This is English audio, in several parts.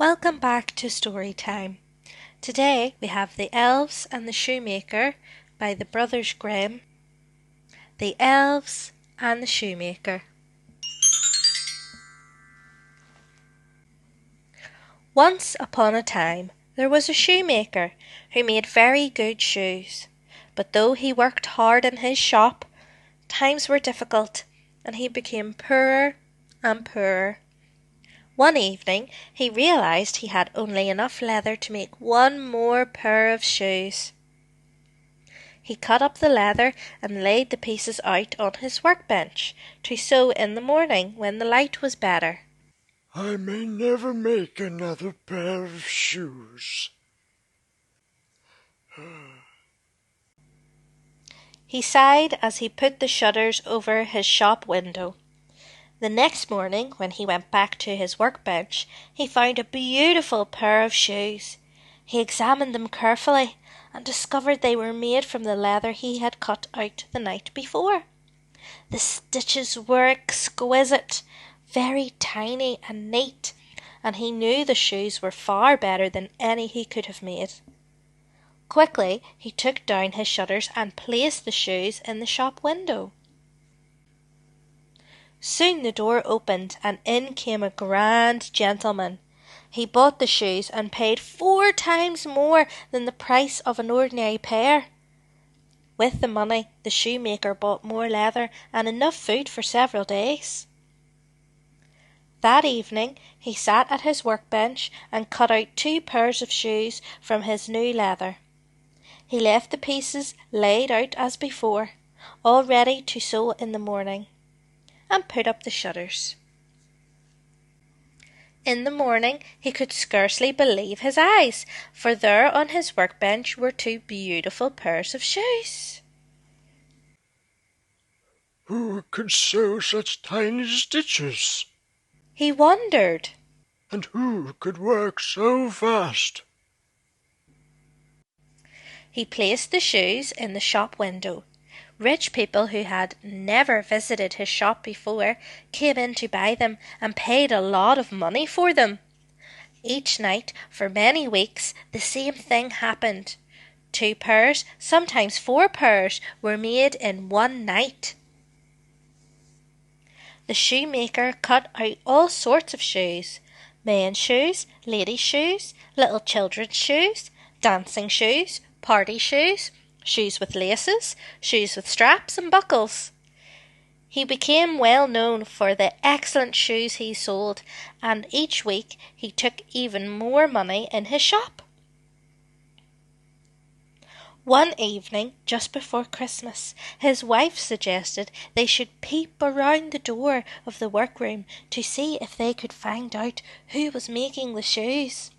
Welcome back to Story Time. Today we have The Elves and the Shoemaker by the Brothers Grimm. The Elves and the Shoemaker. Once upon a time there was a shoemaker who made very good shoes. But though he worked hard in his shop, times were difficult and he became poorer and poorer. One evening he realized he had only enough leather to make one more pair of shoes. He cut up the leather and laid the pieces out on his workbench to sew in the morning when the light was better. I may never make another pair of shoes. He sighed as he put the shutters over his shop window. The next morning, when he went back to his workbench, he found a beautiful pair of shoes. He examined them carefully and discovered they were made from the leather he had cut out the night before. The stitches were exquisite, very tiny and neat, and he knew the shoes were far better than any he could have made. Quickly he took down his shutters and placed the shoes in the shop window. Soon the door opened and in came a grand gentleman. He bought the shoes and paid 4 times more than the price of an ordinary pair. With the money, the shoemaker bought more leather and enough food for several days. That evening he sat at his workbench and cut out 2 pairs of shoes from his new leather. He left the pieces laid out as before, all ready to sew in the morning, and put up the shutters. In the morning he could scarcely believe his eyes, for there on his workbench were 2 beautiful pairs of shoes. Who could sew such tiny stitches? He wondered. And who could work so fast? He placed the shoes in the shop window. Rich people who had never visited his shop before came in to buy them and paid a lot of money for them. Each night for many weeks the same thing happened. 2 pairs, sometimes 4 pairs, were made in one night. The shoemaker cut out all sorts of shoes: men's shoes, ladies' shoes, little children's shoes, dancing shoes, party shoes, shoes with laces, shoes with straps and buckles. He became well known for the excellent shoes he sold, and each week he took even more money in his shop. One evening, just before Christmas, his wife suggested they should peep around the door of the workroom to see if they could find out who was making the shoes.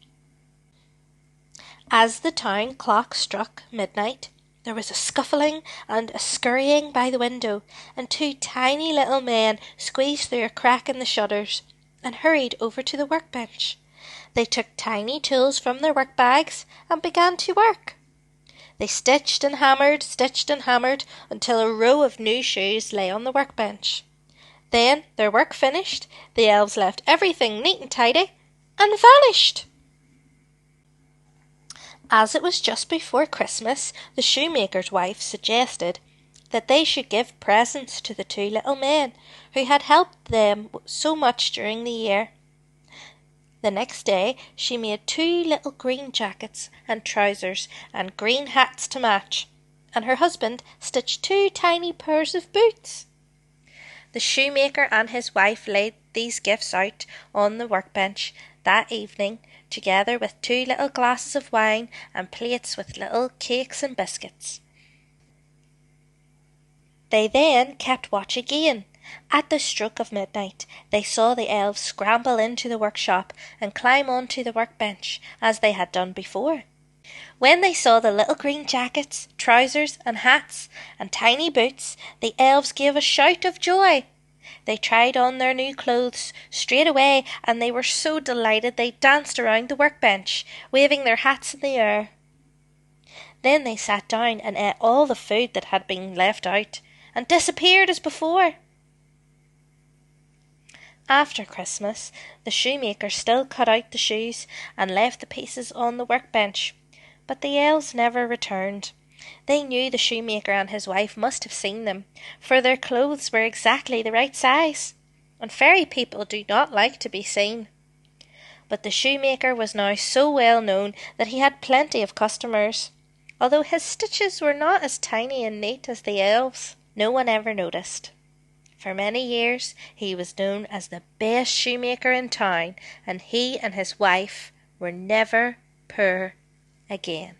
As the town clock struck midnight, there was a scuffling and a scurrying by the window, and 2 tiny little men squeezed through a crack in the shutters and hurried over to the workbench. They took tiny tools from their work bags and began to work. They stitched and hammered until a row of new shoes lay on the workbench. Then, their work finished, the elves left everything neat and tidy and vanished. As it was just before Christmas, the shoemaker's wife suggested that they should give presents to the 2 little men who had helped them so much during the year. The next day she made 2 little green jackets and trousers and green hats to match, and her husband stitched 2 tiny pairs of boots. The shoemaker and his wife laid these gifts out on the workbench that evening, together with 2 little glasses of wine and plates with little cakes and biscuits. They then kept watch again. At the stroke of midnight they saw the elves scramble into the workshop and climb onto the workbench, as they had done before. When they saw the little green jackets, trousers and hats and tiny boots, the elves gave a shout of joy. They tried on their new clothes straight away, and they were so delighted they danced around the workbench, waving their hats in the air. Then they sat down and ate all the food that had been left out, and disappeared as before. After Christmas, the shoemaker still cut out the shoes and left the pieces on the workbench, but the elves never returned. They knew the shoemaker and his wife must have seen them, for their clothes were exactly the right size, and fairy people do not like to be seen. But the shoemaker was now so well known that he had plenty of customers. Although his stitches were not as tiny and neat as the elves, no one ever noticed. For many years he was known as the best shoemaker in town, and he and his wife were never poor again.